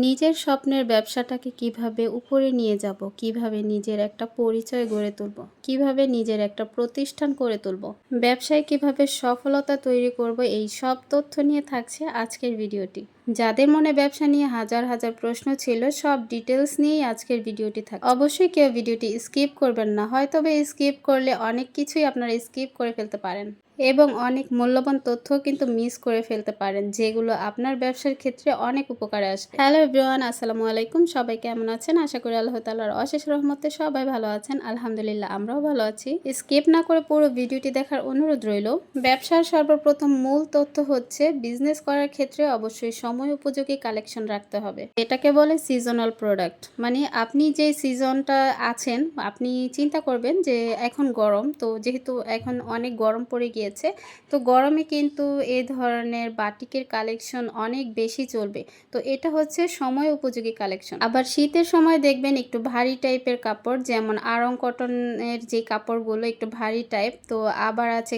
নিজের স্বপ্নের ব্যবসাটাকে কিভাবে উপরে নিয়ে যাব, কিভাবে নিজের একটা পরিচয় গড়ে তুলব, কিভাবে নিজের একটা প্রতিষ্ঠান করে তুলব, ব্যবসায় কিভাবে সফলতা তৈরি করব, এই সব তথ্য নিয়ে থাকছে আজকের ভিডিওটি। যাদের মনে ব্যবসা নিয়ে হাজার হাজার প্রশ্ন ছিল, সব ডিটেলস নিয়েই আজকের ভিডিওটি থাকছে। অবশ্যই কেউ ভিডিওটি স্কিপ করবেন না, হয়তোবা স্কিপ করলে অনেক কিছুই আপনারা স্কিপ করে ফেলতে পারেন এবং অনেক মূল্যবান তথ্যও কিন্তু মিস করে ফেলতে পারেন, যেগুলো আপনার ব্যবসার ক্ষেত্রে অনেক উপকারে আসবে। হ্যালো এভরিওয়ান, আসসালামু আলাইকুম। সবাই কেমন আছেন? আশা করি আল্লাহ তাআলার অশেষ রহমতে সবাই ভালো আছেন। আলহামদুলিল্লাহ, আমরাও ভালো আছি। স্কিপ না করে পুরো ভিডিওটি দেখার অনুরোধ রইল। ব্যবসার সর্বপ্রথম মূল তথ্য হচ্ছে, বিজনেস করার ক্ষেত্রে অবশ্যই সময় উপযোগী কালেকশন রাখতে হবে। এটাকে বলে সিজনাল প্রোডাক্ট। মানে আপনি যে সিজনটা আছেন, আপনি চিন্তা করবেন যে এখন গরম, তো যেহেতু এখন অনেক গরম পড়ে গিয়েছে, তো গরমে কিন্তু এই ধরনের বাটিকের কালেকশন অনেক বেশি চলবে। তো এটা হচ্ছে সময় উপযোগী কালেকশন। আবার শীতের সময় দেখবেন একটু ভারী টাইপের কাপড়, যেমন আড়ং কটনের যে কাপড়গুলো একটু ভারী টাইপ। তো আবার আছে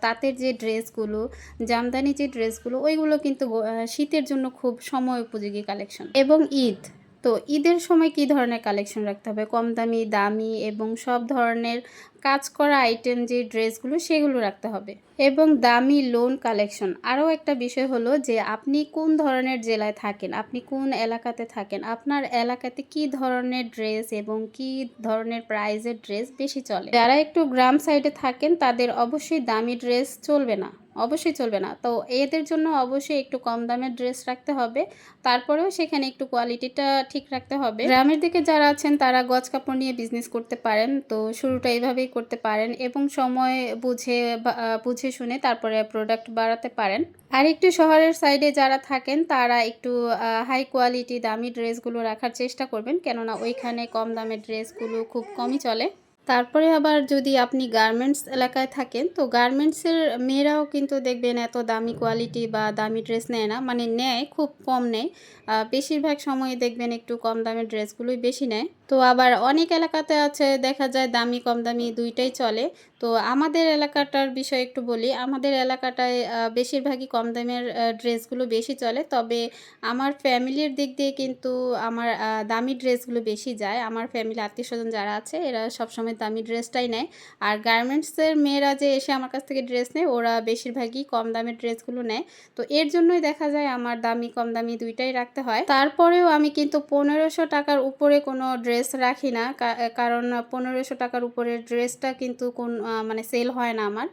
তাঁতের যে ড্রেসগুলো, জামদানি যে ড্রেসগুলো, ওইগুলো কিন্তু শীতের জন্য খুব সময় উপযোগী কালেকশন। এবং ঈদ, তো ঈদের সময় কি ধরনের কালেকশন রাখতে হবে? কম দামি, দামি এবং সব ধরনের কাজ করা আইটেম যে ড্রেসগুলো, সেগুলো রাখতে হবে। এবং দামি লোন কালেকশন। আরও একটা বিষয় হলো যে আপনি কোন ধরনের জেলায় থাকেন, আপনি কোন এলাকাতে থাকেন, আপনার এলাকাতে কি ধরনের ড্রেস এবং কি ধরনের প্রাইজের ড্রেস বেশি চলে। যারা একটু গ্রাম সাইডে থাকেন তাদের অবশ্যই দামি ড্রেস চলবে না, অবশ্যই চলবে না। তো এদের জন্য অবশ্যই একটু কম দামের ড্রেস রাখতে হবে, তারপরেও সেখানে একটু কোয়ালিটিটা ঠিক রাখতে হবে। গ্রামের দিকে যারা আছেন তারা গজ কাপড় নিয়ে বিজনেস করতে পারেন, তো শুরুটা এইভাবেই করতে পারেন এবং সময় বুঝে শুনে তারপরে প্রোডাক্ট বাড়াতে পারেন। আর একটু শহরের সাইডে যারা থাকেন তারা একটু হাই কোয়ালিটি দামি ড্রেসগুলো রাখার চেষ্টা করবেন, কেননা ওইখানে কম দামের ড্রেসগুলো খুব কমই চলে। তারপরে আবার যদি আপনি গার্মেন্টস এলাকায় থাকেন, তো গার্মেন্টসের মেয়েরাও কিন্তু দেখবেন এত দামি কোয়ালিটি বা দামি ড্রেস নেয় না, মানে নেয় খুব কম নেয়। বেশিরভাগ সময় দেখবেন একটু কম দামের ড্রেসগুলোই বেশি নেয়। তো আবার অনেক এলাকাতে আছে দেখা যায় দামি কম দামি দুইটাই চলে। তো আমাদের এলাকাটার বিষয়ে একটু বলি। আমাদের এলাকাটায় বেশিরভাগই কম দামের ড্রেসগুলো বেশি চলে। তবে আমার ফ্যামিলির দিক দিয়ে কিন্তু আমার দামি ড্রেসগুলো বেশি যায়। আমার ফ্যামিলি আত্মীয়স্বজন যারা আছে এরা সবসময় দামি ড্রেসটাই নেয়। আর গার্মেন্টসের মেয়েরা যে এসে আমার কাছ থেকে ড্রেস নেয়, ওরা বেশিরভাগই কম দামের ড্রেসগুলো নেয়। তো এর জন্যই দেখা যায় আমার দামি কম দামি দুইটাই রাখতে হয়। তারপরেও আমি কিন্তু ১৫০০ টাকার উপরে কোনো ড্রেস রাখি না, কারণ ১৫০০ টাকার উপরের ড্রেসটা কিন্তু মানে সেল হয় না আমার।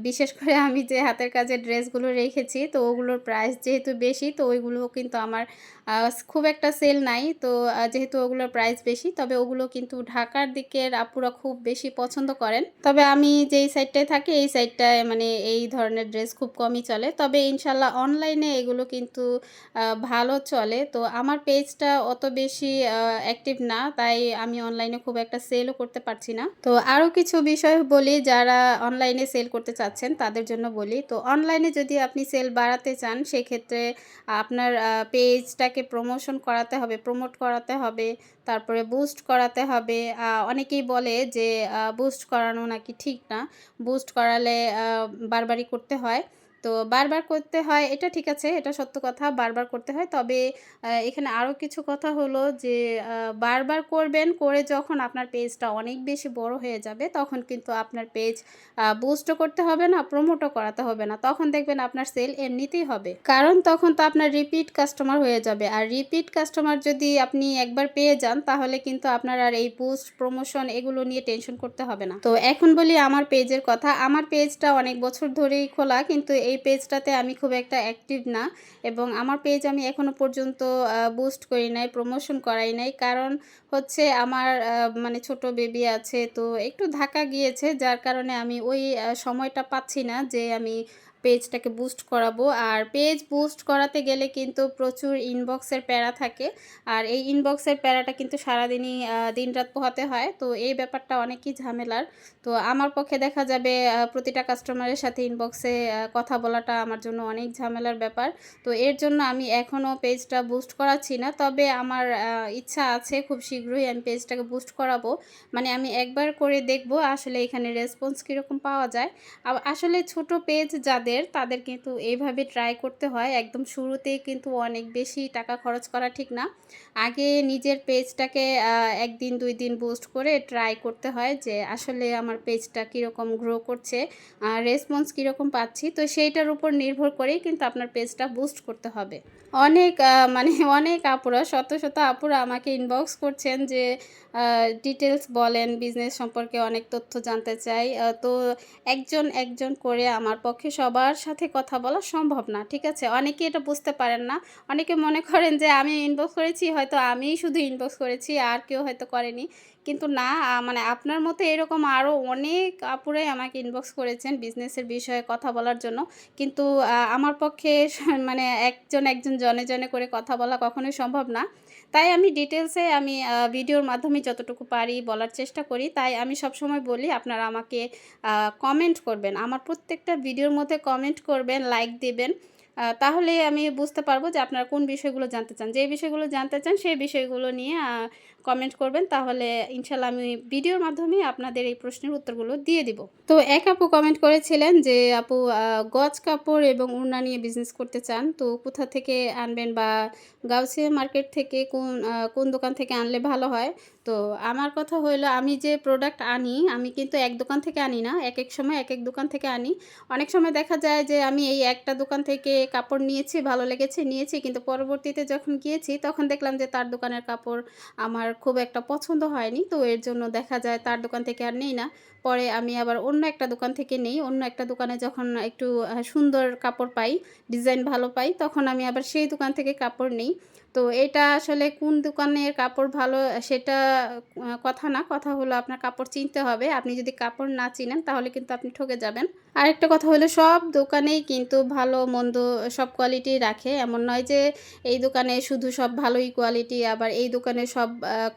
বিশেষ করে আমি যে হাতের কাজের ড্রেসগুলো রেখেছি, তো ওগুলোর প্রাইস যেহেতু বেশি, তো ওইগুলোও কিন্তু আমার খুব একটা সেল নাই। তো যেহেতু ওগুলোর প্রাইস বেশি, তবে ওগুলো কিন্তু ঢাকার দিকের আপুরা খুব বেশি পছন্দ করেন। তবে আমি যেই সাইডটায় থাকি এই সাইডটায় মানে এই ধরনের ড্রেস খুব কমই চলে। তবে ইনশাল্লাহ অনলাইনে এগুলো কিন্তু ভালো চলে। তো আমার পেজটা অত বেশি অ্যাক্টিভ না, তাই আমি অনলাইনে খুব একটা সেলও করতে পারছি না। তো আরও কিছু বিষয় বলি, যারা অনলাইনে সেল করতে চাচ্ছেন তাদের জন্য বলি। তো অনলাইনে যদি আপনি সেল বাড়াতে চান, সেক্ষেত্রে আপনার পেজটাকে প্রমোট করাতে হবে, তারপরে বুস্ট করাতে হবে। অনেকেই বলে যে বুস্ট করানো নাকি ঠিক না, বুস্ট করালে বারবারই করতে হয়। তো বারবার করতে হয়, এটা ঠিক আছে, এটা সত্য কথা, বারবার করতে হয়। তবে এখানে আরও কিছু কথা হলো যে বারবার করবেন, করে যখন আপনার পেজটা অনেক বেশি বড় হয়ে যাবে, তখন কিন্তু আপনার পেজ বুস্টও করতে হবে না, প্রমোটও করাতে হবে না। তখন দেখবেন আপনার সেল এমনিতেই হবে, কারণ তখন তো আপনার রিপিট কাস্টমার হয়ে যাবে। আর রিপিট কাস্টমার যদি আপনি একবার পেয়ে যান, তাহলে কিন্তু আপনার আর এই বুস্ট প্রমোশন এগুলো নিয়ে টেনশন করতে হবে না। তো এখন বলি আমার পেজের কথা। আমার পেজটা অনেক বছর ধরেই খোলা, কিন্তু এই পেজটাতে আমি খুব একটা অ্যাক্টিভ না এবং আমার পেজ আমি এখনো পর্যন্ত বুস্ট করি নাই, প্রমোশন করাই নাই। কারণ হচ্ছে আমার মানে ছোট বেবি আছে, তো একটু ঢাকা গিয়েছে, যার কারণে আমি ওই সময়টা পাচ্ছি না যে আমি পেজটাকে বুস্ট করাবো। আর পেজ বুস্ট করাতে গেলে কিন্তু প্রচুর ইনবক্সের প্যারা থাকে, আর এই ইনবক্সের প্যারাটা কিন্তু সারাদিনই দিনরাত পোহাতে হয়। তো এই ব্যাপারটা অনেকই ঝামেলার। তো আমার পক্ষে দেখা যাবে প্রতিটা কাস্টমারের সাথে ইনবক্সে কথা বলাটা আমার জন্য অনেক ঝামেলার ব্যাপার। তো এর জন্য আমি এখনও পেজটা বুস্ট করাচ্ছি না। তবে আমার ইচ্ছা আছে খুব শীঘ্রই আমি পেজটাকে বুস্ট করাবো। মানে আমি একবার করে দেখব আসলে এখানে রেসপন্স কীরকম পাওয়া যায়। আসলে ছোট পেজ যাদের, যাদের তাদের কিন্তু এইভাবে ট্রাই করতে হয়। একদম শুরুতেই কিন্তু অনেক বেশি টাকা খরচ করা ঠিক না। আগে নিজের পেজটাকে ১ দিন ২ দিন বুস্ট করে ট্রাই করতে হয় যে আসলে আমার পেজটা কীরকম গ্রো করছে, রেসপন্স কীরকম পাচ্ছি। তো সেইটার উপর নির্ভর করেই কিন্তু আপনার পেজটা বুস্ট করতে হবে। অনেক মানে অনেক আপুরা, শত শত আপুরা আমাকে ইনবক্স করছেন যে ডিটেইলস বলেন, বিজনেস সম্পর্কে অনেক তথ্য জানতে চাই। তো একজন করে আমার পক্ষে সবার সাথে কথা বলা সম্ভব না। ঠিক আছে? অনেকে এটা বুঝতে পারেন না। অনেকে মনে করেন যে আমি ইনবক্স করেছি, হয়তো আমিই শুধু ইনবক্স করেছি, আর কেউ হয়তো করেনি। কিন্তু না, মানে আপনার মতো এরকম আরও অনেক আপুরাই আমাকে ইনবক্স করেছেন বিজনেসের বিষয়ে কথা বলার জন্য। কিন্তু আমার পক্ষে মানে একজন জনে করে কথা বলা কখনোই সম্ভব না। তাই আমি ডিটেইলসে আমি ভিডিওর মাধ্যমে যতটুকু পারি বলার চেষ্টা করি। তাই আমি সবসময় বলি আপনারা আমাকে কমেন্ট করবেন। আমার প্রত্যেকটা ভিডিওর মধ্যে কমেন্ট করবেন, লাইক দিবেন। তাহলে আমি বুঝতে পারবো যে আপনারা কোন বিষয়গুলো জানতে চান। যে বিষয়গুলো জানতে চান সেই বিষয়গুলো নিয়ে কমেন্ট করবেন। তাহলে ইনশাআল্লাহ আমি ভিডিওর মাধ্যমে আপনাদের এই প্রশ্নের উত্তরগুলো দিয়ে দিব। তো এক আপু কমেন্ট করেছিলেন যে আপু গজ কাপড় এবং ওড়না নিয়ে বিজনেস করতে চান। তো কোথা থেকে আনবেন, বা গাউসিয়া মার্কেট থেকে কোন দোকান থেকে আনলে ভালো হয়? তো আমার কথা হইলো, আমি যে প্রোডাক্ট আনি আমি কিন্তু এক দোকান থেকে আনি না। একেক সময় একেক দোকান থেকে আনি। অনেক সময় দেখা যায় যে আমি এই একটা দোকান থেকে কাপড় নিয়েছি, ভালো লেগেছে নিয়েছি। কিন্তু পরবর্তীতে যখন গিয়েছি তখন দেখলাম যে তার দোকানের কাপড় আমার খুব একটা পছন্দ হয়নি। তো এর জন্য দেখা যায় তার দোকান থেকে আর নেই না। পরে আমি আবার অন্য একটা দোকান থেকে নেই। অন্য একটা দোকানে যখন একটু সুন্দর কাপড় পাই, ডিজাইন ভালো পাই, তখন আমি আবার সেই দোকান থেকে কাপড় নেই। তো এটা আসলে কোন দোকানের কাপড় ভালো সেটা কথা না। কথা হলো আপনার কাপড় চিনতে হবে। আপনি যদি কাপড় না চিনেন তাহলে কিন্তু আপনি ঠকে যাবেন। আরেকটা কথা হলো, সব দোকানেই কিন্তু ভালো মন্দ সব কোয়ালিটি রাখে। এমন নয় যে এই দোকানে শুধু সব ভালোই কোয়ালিটি, আবার এই দোকানে সব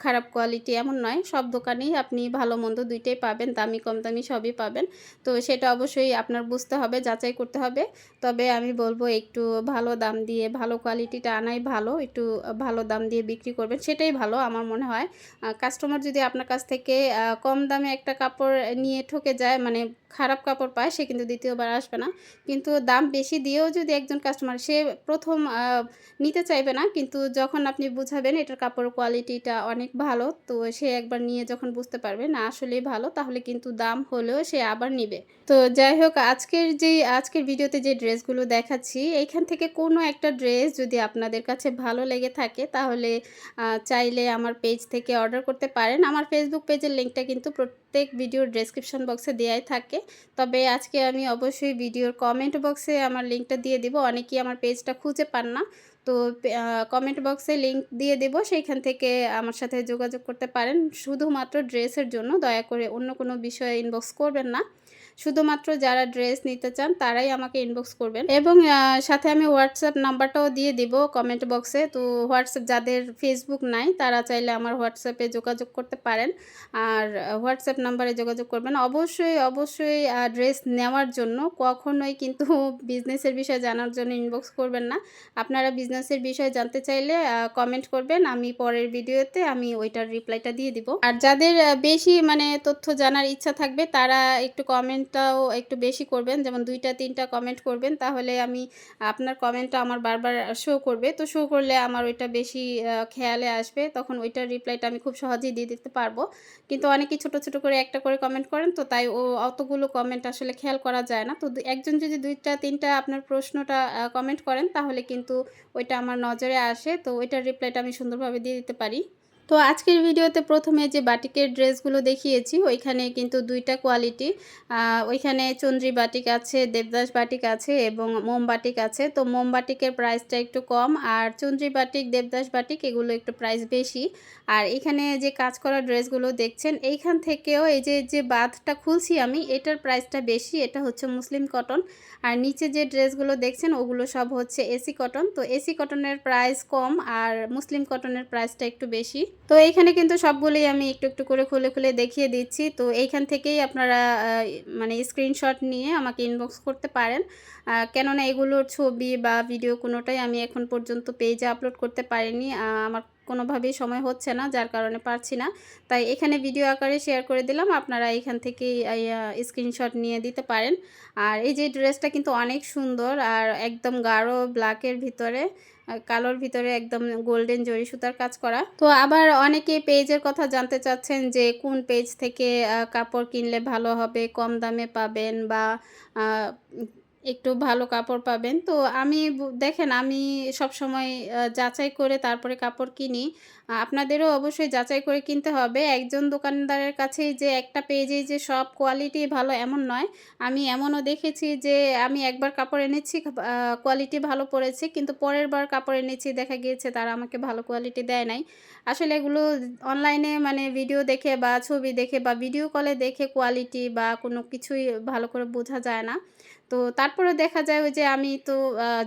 খারাপ কোয়ালিটি, এমন নয়। সব দোকানেই আপনি ভালো মন্দ ২ টাই পাবেন। দামি কম দামি সবই পাবেন। তো সেটা অবশ্যই আপনার বুঝতে হবে, যাচাই করতে হবে। তবে আমি বলব একটু ভালো দাম দিয়ে ভালো কোয়ালিটিটা আনাই ভালো। একটু ভালো দাম দিয়ে বিক্রি করবেন, সেটাই ভালো আমার মনে হয়। কাস্টমার যদি আপনার কাছ থেকে কম দামে একটা কাপড় নিয়ে ঠকে যায়, মানে খারাপ কাপড় পায়, সে কিন্তু দ্বিতীয়বার আসবে না। কিন্তু দাম বেশি দিয়েও যদি একজন কাস্টমার, সে ১ম নিতে চাইবে না। কিন্তু যখন আপনি বুঝাবেন এটার কাপড়ের কোয়ালিটিটা অনেক ভালো, তো সে একবার নিয়ে যখন বুঝতে পারবে না আসলেই ভালো, তাহলে কিন্তু দাম হলেও সে আবার নিবে। তো যাই হোক, আজকের ভিডিওতে যে ড্রেসগুলো দেখাচ্ছি, এইখান থেকে কোনো একটা ড্রেস যদি আপনাদের কাছে ভালো লেগে থাকে তাহলে চাইলে আমার পেজ থেকে অর্ডার করতে পারেন। আমার ফেসবুক পেজের লিঙ্কটা কিন্তু প্রত্যেক ভিডিওর ডেসক্রিপশন বক্সে দেওয়াই থাকে। তবে আজকে আমি অবশ্যই ভিডিওর কমেন্ট বক্সে আমার লিঙ্কটা দিয়ে দিব। অনেকেই আমার পেজটা খুঁজে পান না। তো কমেন্ট বক্সে লিঙ্ক দিয়ে দেব, সেইখান থেকে আমার সাথে যোগাযোগ করতে পারেন। শুধুমাত্র ড্রেসের জন্য, দয়া করে অন্য কোনো বিষয়ে ইনবক্স করবেন না। শুধুমাত্র যারা ড্রেস নিতে চান তারাই আমাকে ইনবক্স করবেন। এবং সাথে আমি হোয়াটসঅ্যাপ নাম্বারটাও দিয়ে দিব কমেন্ট বক্সে। তো হোয়াটসঅ্যাপ, যাদের ফেসবুক নাই তারা চাইলে আমার হোয়াটসঅ্যাপে যোগাযোগ করতে পারেন। আর হোয়াটসঅ্যাপ নাম্বারে যোগাযোগ করবেন। অবশ্যই ড্রেস নেওয়ার জন্য, কখনোই কিন্তু বিজনেসের বিষয়ে জানার জন্য ইনবক্স করবেন না। আপনারা বিজনেসের বিষয়ে জানতে চাইলে কমেন্ট করবেন। আমি পরের ভিডিওতে আমি ওইটার রিপ্লাইটা দিয়ে দিব। আর যাদের বেশি মানে তথ্য জানার ইচ্ছা থাকবে তারা একটু কমেন্টটাও একটু বেশি করবেন। যেমন ২ টা ৩ টা কমেন্ট করবেন, তাহলে আমি আপনার কমেন্টটা আমার বারবার শো করবে। তো শো করলে আমার ওইটা বেশি খেয়ালে আসবে। তখন ওইটার রিপ্লাইটা আমি খুব সহজেই দিয়ে দিতে পারবো। কিন্তু অনেকেই ছোট করে একটা করে কমেন্ট করেন, তো তাই অতগুলো কমেন্ট আসলে খেয়াল করা যায় না। তো একজন যদি ২ টা ৩ টা আপনার প্রশ্নটা কমেন্ট করেন তাহলে কিন্তু ওইটা আমার নজরে আসে। তো ওইটার রিপ্লাইটা আমি সুন্দরভাবে দিয়ে দিতে পারি। তো আজকের ভিডিওতে প্রথমে যে বাটিকের ড্রেসগুলো দেখিয়েছি, ওইখানে কিন্তু ২ টা কোয়ালিটি। ওইখানে চন্দ্রী বাটিক আছে, দেবদাস বাটিক আছে এবং মোম বাটিক আছে। তো মোম বাটিকের প্রাইসটা একটু কম, আর চন্দ্রী বাটিক, দেবদাস বাটিক এগুলো একটু প্রাইস বেশি। আর এখানে যে কাজ করা ড্রেসগুলো দেখছেন, এইখান থেকেও এই যে বাঁধটা খুলছি আমি, এটার প্রাইসটা বেশি। এটা হচ্ছে মুসলিম কটন। আর নিচে যে ড্রেসগুলো দেখছেন ওগুলো সব হচ্ছে এসি কটন। তো এসি কটনের প্রাইস কম আর মুসলিম কটনের প্রাইসটা একটু বেশি। তো এইখানে কিন্তু সবগুলোই আমি একটু, একটু করে খুলে, খুলে দেখিয়ে দিচ্ছি। তো এইখান থেকেই আপনারা মানে স্ক্রিনশট নিয়ে আমাকে ইনবক্স করতে পারেন। কেননা এগুলোর ছবি বা ভিডিও কোনোটাই আমি এখন পর্যন্ত পেজে আপলোড করতে পারিনি। আমার কোনোভাবেই সময় হচ্ছে না, যার কারণে পারছি না। তাই এখানে ভিডিও আকারে শেয়ার করে দিলাম। আপনারা এখান থেকেই স্ক্রিনশট নিয়ে দিতে পারেন। আর এই যে ড্রেসটা কিন্তু অনেক সুন্দর আর একদম গাঢ় ব্ল্যাকের ভিতরে কালোর ভিতরে একদম গোল্ডেন জরি সুতার কাজ করা। তো আবার অনেকে পেজের কথা জানতে চাচ্ছেন যে কোন পেজ থেকে কাপড় কিনলে ভালো হবে, কম দামে পাবেন বা আ একটু ভালো কাপড় পাবেন। তো আমি দেখেন আমি সবসময় যাচাই করে তারপরে কাপড় কিনি। আপনাদেরও অবশ্যই যাচাই করে কিনতে হবে। একজন দোকানদারের কাছেই যে একটা পেজেই যে সব কোয়ালিটি ভালো এমন নয়। আমি এমনও দেখেছি যে আমি একবার কাপড় এনেছি কোয়ালিটি ভালো পড়েছে, কিন্তু পরের বার কাপড় এনেছি দেখা গিয়েছে তারা আমাকে ভালো কোয়ালিটি দেয় নাই। আসলে এগুলো অনলাইনে মানে ভিডিও দেখে বা ছবি দেখে বা ভিডিও কলে দেখে কোয়ালিটি বা কোনো কিছুই ভালো করে বোঝা যায় না। তো তারপরেও দেখা যায় ওই যে আমি তো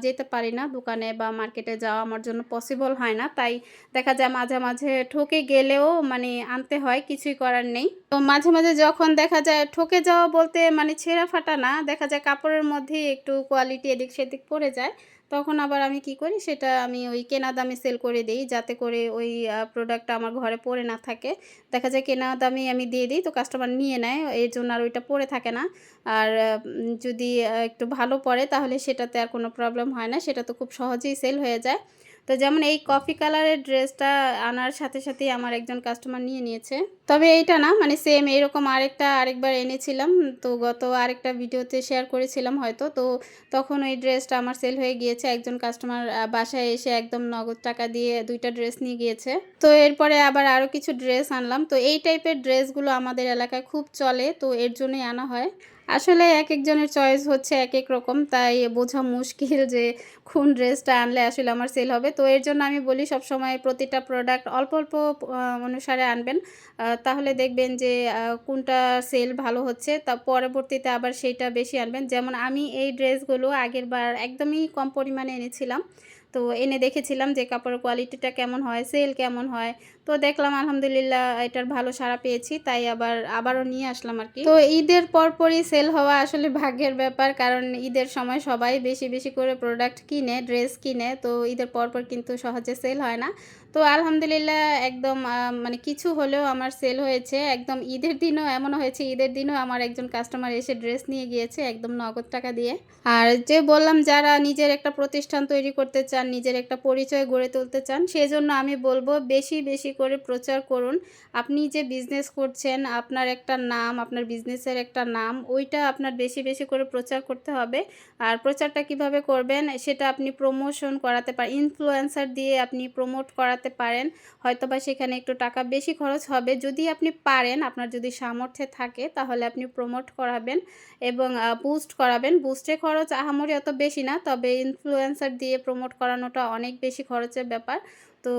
যেতে পারি না দোকানে বা মার্কেটে যাওয়া আমার জন্য পসিবল হয় না। তাই দেখা যায় মাঝে, মাঝে ঠকে গেলেও মানে আনতে হয়, কিছুই করার নেই। তো মাঝে, মাঝে যখন দেখা যায় ঠকে যাওয়া বলতে মানে ছেঁড়া ফাটা না, দেখা যায় কাপড়ের মধ্যেই একটু কোয়ালিটি এদিক সেদিক পড়ে যায়। তখন আবার আমি কি করি সেটা আমি ওই কেনা দামে সেল করে দেই, যাতে করে ওই প্রোডাক্টটা আমার ঘরে পড়ে না থাকে। দেখা যায় কেনা দামেই আমি দিয়ে দিই, তো কাস্টমার নিয়ে নেয়। এর জন্য আর ওইটা পড়ে থাকে না। আর যদি একটু ভালো পড়ে তাহলে সেটাতে আর কোনো প্রবলেম হয় না। সেটা তো খুব সহজেই সেল হয়ে যায়। তো যেমন এই কফি কালারের ড্রেসটা আনার সাথে, সাথেই আমার একজন কাস্টমার নিয়ে নিয়েছে। তবে এইটা না মানে সেম এরকম আরেকবার এনেছিলাম। তো গত আরেকটা ভিডিওতে শেয়ার করেছিলাম হয়তো। তো তখন ওই ড্রেসটা আমার সেল হয়ে গিয়েছে। একজন কাস্টমার বাসায় এসে একদম নগদ টাকা দিয়ে ২ টা ড্রেস নিয়ে গিয়েছে। তো এরপরে আবার আরও কিছু ড্রেস আনলাম। তো এই টাইপের ড্রেসগুলো আমাদের এলাকায় খুব চলে। তো এর জন্যই আনা হয়। আসলে একেকজনের চয়েস হচ্ছে একেক রকম। তাই বোঝা মুশকিল যে কোন ড্রেসটা আনলে আসলে আমার সেল হবে। তো এর জন্য আমি বলি সবসময় প্রতিটা প্রোডাক্ট অল্প, অল্প অনুসারে আনবেন। তাহলে দেখবেন যে কোনটা সেল ভালো হচ্ছে তা পরবর্তীতে আবার সেইটা বেশি আনবেন। যেমন আমি এই ড্রেসগুলো আগেরবার একদমই কম পরিমাণে এনেছিলাম। তো এনে দেখেছিলাম যে কাপড়ের কোয়ালিটিটা কেমন হয়, সেল কেমন হয়। তো দেখলাম আলহামদুলিল্লাহ এটার ভালো সাড়া পেয়েছি। তাই আবারও নিয়ে আসলাম আরকি। তো ঈদের পরপরই সেল হওয়া আসলে ভাগ্যের ব্যাপার। কারণ ঈদের সময় সবাই বেশি, বেশি করে প্রোডাক্ট কিনে, ড্রেস কিনে। তো ঈদের পরপর কিন্তু সহজে সেল হয় না। তো আলহামদুলিল্লাহ একদম মানে কিছু হলেও আমার সেল হয়েছে। একদম ঈদের দিনও এমনও হয়েছে, ঈদের দিনও আমার একজন কাস্টমার এসে ড্রেস নিয়ে গিয়েছে একদম নগদ টাকা দিয়ে। আর যে বললাম যারা নিজের একটা প্রতিষ্ঠান তৈরি করতে চান, নিজের একটা পরিচয় গড়ে তুলতে চান, সেজন্য আমি বলব বেশি, বেশি করে প্রচার করুন। আপনি যে বিজনেস করছেন, আপনার একটা নাম, আপনার বিজনেসের একটা নাম, ওইটা আপনার বেশি, বেশি করে প্রচার করতে হবে। আর প্রচারটা কিভাবে করবেন সেটা আপনি প্রমোশন করাতে পারেন। ইনফ্লুয়েন্সার দিয়ে আপনি প্রমোট করাতে পারেন। হয়তোবা সেখানে একটু টাকা বেশি খরচ হবে। যদি আপনি পারেন, আপনার যদি সামর্থ্যে থাকে তাহলে আপনি প্রমোট করাবেন এবং বুস্ট করাবেন। বুস্টে খরচ আহামরি অত বেশি না। তবে ইনফ্লুয়েন্সার দিয়ে প্রমোট করানোটা অনেক বেশি খরচের ব্যাপার। তো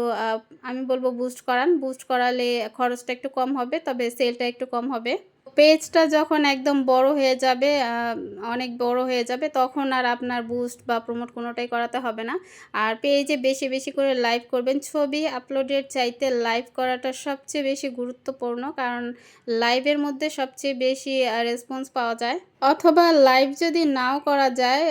আমি বলব বুস্ট করান। বুস্ট করালে খরচটা একটু কম হবে, তবে সেলটা একটু কম হবে। পেজটা যখন একদম বড় হয়ে যাবে, অনেক বড় হয়ে যাবে তখন আর আপনার বুস্ট বা প্রমোট কোনোটাই করাতে হবে না। আর পেজে বেশি, বেশি করে লাইভ করবেন। ছবি আপলোডের চাইতে লাইভ করাটা সবচেয়ে বেশি গুরুত্বপূর্ণ। কারণ লাইভের মধ্যে সবচেয়ে বেশি রেসপন্স পাওয়া যায়। অথবা লাইভ যদি নাও করা যায়,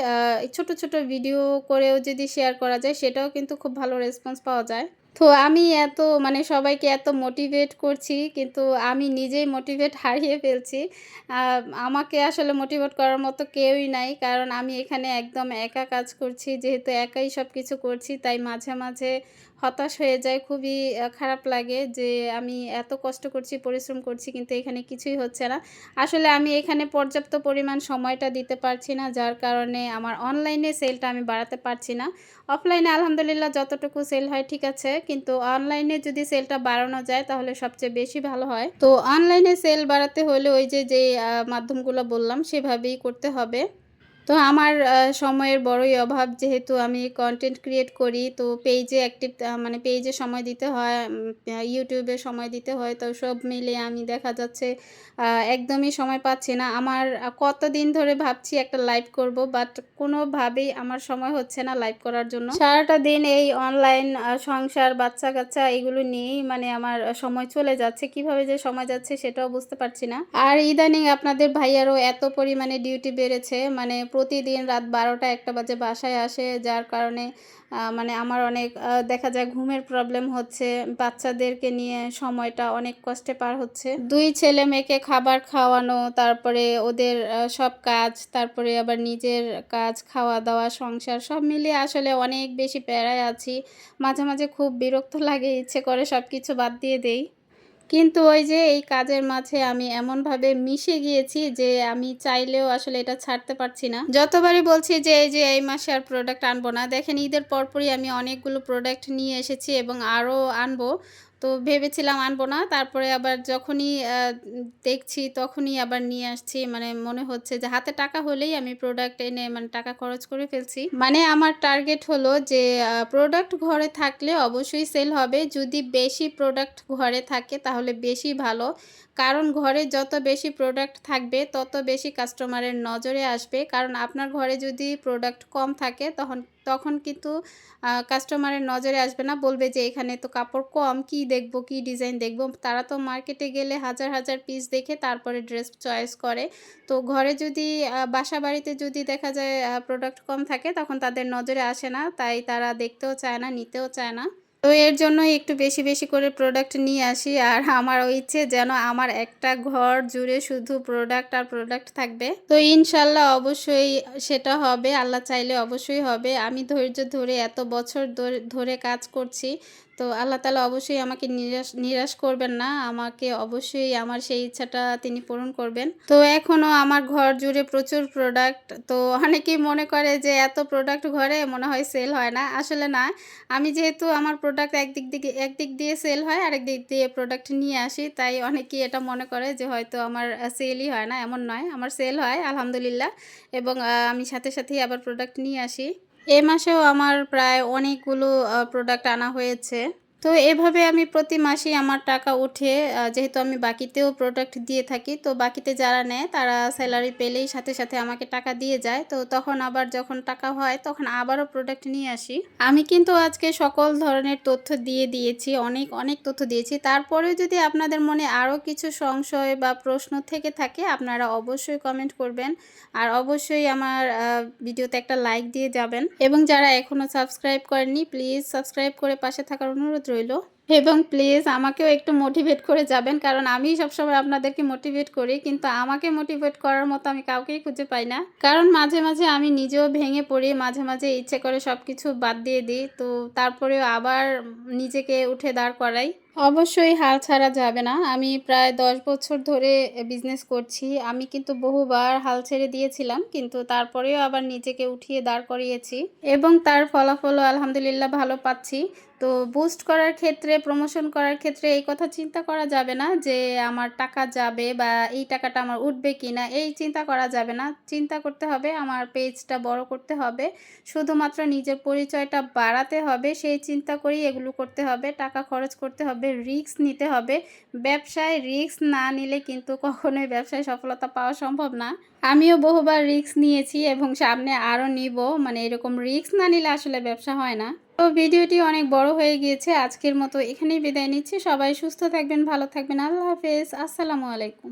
ছোট, ছোট ভিডিও করেও যদি শেয়ার করা যায় সেটাও কিন্তু খুব ভালো রেসপন্স পাওয়া যায়। তো আমি এত মানে সবাইকে এত মোটিভেট করছি কিন্তু আমি নিজেই মোটিভেট হারিয়ে ফেলছি। আ আমাকে আসলে মোটিভেট করার মতো কেউই নাই। কারণ আমি এখানে একদম একা কাজ করছি। যেহেতু একাই সবকিছু করছি তাই মাঝে, মাঝে হতাশ হয়ে যাই। খুবই খারাপ লাগে যে আমি এত কষ্ট করছি, পরিশ্রম করছি কিন্তু এখানে কিছুই হচ্ছে না। আসলে আমি এখানে পর্যাপ্ত পরিমাণ সময়টা দিতে পারছি না। যার কারণে আমার অনলাইনে সেলটা আমি বাড়াতে পারছি না। অফলাইনে আলহামদুলিল্লাহ যতটুকু সেল হয় ঠিক আছে। কিন্তু অনলাইনে যদি সেলটা বাড়ানো যায় তাহলে সবচেয়ে বেশি ভালো হয়। তো অনলাইনে সেল বাড়াতে হলে ওই যে মাধ্যমগুলো বললাম সেভাবেই করতে হবে। তো আমার সময়ের বড়ই অভাব, যেহেতু আমি কনটেন্ট ক্রিয়েট করি। তো পেজে অ্যাক্টিভ মানে পেজে সময় দিতে হয়, ইউটিউবে সময় দিতে হয়। তো সব মিলিয়ে আমি দেখা যাচ্ছে একদমই সময় পাচ্ছি না। আমার কতদিন ধরে ভাবছি একটা লাইভ করব, বাট কোনোভাবেই আমার সময় হচ্ছে না লাইভ করার জন্য। সারাটা দিন এই অনলাইন সংসার, বাচ্চা-কাচ্চা এগুলো নিয়েই মানে আমার সময় চলে যাচ্ছে। কিভাবে যে সময় যাচ্ছে সেটাও বুঝতে পারছি না। আর ইদানিং আপনাদের ভাইয়ারও এত পরিমাণে ডিউটি বেড়েছে, মানে প্রতিদিন রাত ১২টা-১টা বাজে বাসায় আসে। যার কারণে মানে আমার অনেক দেখা যায় ঘুমের প্রবলেম হচ্ছে। বাচ্চাদেরকে নিয়ে সময়টা অনেক কষ্টে পার হচ্ছে। ২ ছেলে-মেয়েকে খাবার খাওয়ানো, তারপরে ওদের সব কাজ, তারপরে আবার নিজের কাজ, খাওয়া-দাওয়া, সংসার সব মিলিয়ে আসলে অনেক বেশি প্যারায় আছি। মাঝে, মাঝে খুব বিরক্ত লাগে, ইচ্ছে করে সবকিছু বাদ দিয়ে দেই। কিন্তু ওই যে এই কাজের মাঝে আমি এমনভাবে মিশে গিয়েছি যে আমি চাইলেও আসলে এটা ছাড়তে পারছি না। যতবারই বলছি যে এই যে এই মাসে আর প্রোডাক্ট আনবো না। দেখেন ঈদের পরপরই আমি অনেকগুলো প্রোডাক্ট নিয়ে এসেছি এবং আরও আনবো। তো ভেবেছিলাম আনবো না। তারপরে আবার যখনই দেখছি তখনই আবার নিয়ে আসছি। মানে মনে হচ্ছে যে হাতে টাকা হলেই আমি প্রোডাক্ট এনে মানে টাকা খরচ করে ফেলছি। মানে আমার টার্গেট হলো যে প্রোডাক্ট ঘরে থাকলে অবশ্যই সেল হবে। যদি বেশি প্রোডাক্ট ঘরে থাকে তাহলে বেশি ভালো। কারণ ঘরে যত বেশি প্রোডাক্ট থাকবে তত বেশি কাস্টমারের নজরে আসবে। কারণ আপনার ঘরে যদি প্রোডাক্ট কম থাকে তখন কিন্তু কাস্টমারের নজরে আসবে না। বলবে যে এখানে তো কাপড় কম, কি দেখব, কি ডিজাইন দেখব। তারা তো মার্কেটে গেলে হাজার, হাজার পিস দেখে তারপরে ড্রেস চয়েস করে। তো ঘরে যদি বাসাবাড়িতে যদি দেখা যায় প্রোডাক্ট কম থাকে তখন তাদের নজরে আসে না। তাই তারা দেখতেও চায় না, নিতেও চায় না। তো এর জন্যই একটু বেশি, বেশি করে প্রোডাক্ট নিয়ে আসি। আর আমারও ইচ্ছে যেন আমার একটা ঘর জুড়ে শুধু প্রোডাক্ট আর প্রোডাক্ট থাকবে। তো ইনশাল্লাহ অবশ্যই সেটা হবে। আল্লাহ চাইলে অবশ্যই হবে। আমি ধৈর্য ধরে এত বছর ধরে কাজ করছি। তো আল্লাহ তাআলা অবশ্যই আমাকে নিরাশ করবেন না। আমাকে অবশ্যই আমার সেই ইচ্ছাটা তিনি পূরণ করবেন। তো এখনও আমার ঘর জুড়ে প্রচুর প্রোডাক্ট। তো অনেকেই মনে করে যে এত প্রোডাক্ট ঘরে মনে হয় সেল হয় না। আসলে না। আমি যেহেতু আমার প্রোডাক্ট একদিক দিয়ে সেল হয়, আরেক দিক দিয়ে প্রোডাক্ট নিয়ে আসি। তাই অনেকেই এটা মনে করে যে হয়তো আমার সেলই হয় না, এমন নয়। আমার সেল হয় আলহামদুলিল্লাহ, এবং আমি সাথে সাথেই আবার প্রোডাক্ট নিয়ে আসি। এ মাসেও আমার প্রায় অনেকগুলো প্রোডাক্ট আনা হয়েছে। তো এভাবে আমি প্রতি মাসেই আমার টাকা উঠে, যেহেতু আমি বাকিতেও প্রোডাক্ট দিয়ে থাকি, তো বাকিতে যারা নেয় তারা স্যালারি পেলেই সাথে সাথে আমাকে টাকা দিয়ে যায়। তো তখন আবার যখন টাকা হয় তখন আবারও প্রোডাক্ট নিয়ে আসি। আমি কিন্তু আজকে সকল ধরনের তথ্য দিয়েছি, অনেক অনেক তথ্য দিয়েছি। তারপরেও যদি আপনাদের মনে আরও কিছু সংশয় বা প্রশ্ন থেকে থাকে আপনারা অবশ্যই কমেন্ট করবেন। আর অবশ্যই আমার ভিডিওতে একটা লাইক দিয়ে যাবেন, এবং যারা এখনও সাবস্ক্রাইব করেননি প্লিজ সাবস্ক্রাইব করে পাশে থাকার অনুরোধ রইল। এবং প্লিজ আমাকেও একটু মোটিভেট করে যাবেন, কারণ আমি সবসময় আপনাদেরকে মোটিভেট করি, কিন্তু আমাকে মোটিভেট করার মতো আমি কাউকেই খুঁজে পাই না। কারণ মাঝে মাঝে আমি নিজেও ভেঙে পড়ি, মাঝে মাঝে ইচ্ছে করে সব কিছু বাদ দিয়ে দিই। তো তারপরেও আবার নিজেকে উঠে দাঁড় করাই। অবশ্যই হাল ছাড়া যাবে না। আমি প্রায় ১০ বছর ধরে বিজনেস করছি। আমি কিন্তু বহুবার হাল ছেড়ে দিয়েছিলাম, কিন্তু তারপরেও আবার নিজেকে উঠিয়ে দাঁড় করিয়েছি, এবং তার ফলাফলও আলহামদুলিল্লাহ ভালো পাচ্ছি। তো বুস্ট করার ক্ষেত্রে, প্রমোশন করার ক্ষেত্রে এই কথা চিন্তা করা যাবে না যে আমার টাকা যাবে বা এই টাকাটা আমার উঠবে কিনা, এই চিন্তা করা যাবে না। চিন্তা করতে হবে আমার পেজটা বড় করতে হবে, শুধুমাত্র নিজের পরিচয়টা বাড়াতে হবে, সেই চিন্তা করেই এগুলো করতে হবে। টাকা খরচ করতে হবে, রিস্ক নিতে হবে। ব্যবসায় রিস্ক না নিলে কিন্তু কখনোই ব্যবসায় সফলতা পাওয়া সম্ভব না। আমিও বহুবার রিস্ক নিয়েছি এবং সামনে আরও নিব। মানে এরকম রিস্ক না নিলে আসলে ব্যবসা হয় না। তো ভিডিওটি অনেক বড় হয়ে গিয়েছে, আজকের মতো এখানেই বিদায় নিচ্ছি। সবাই সুস্থ থাকবেন, ভালো থাকবেন। আল্লাহ হাফেজ। আসসালামু আলাইকুম।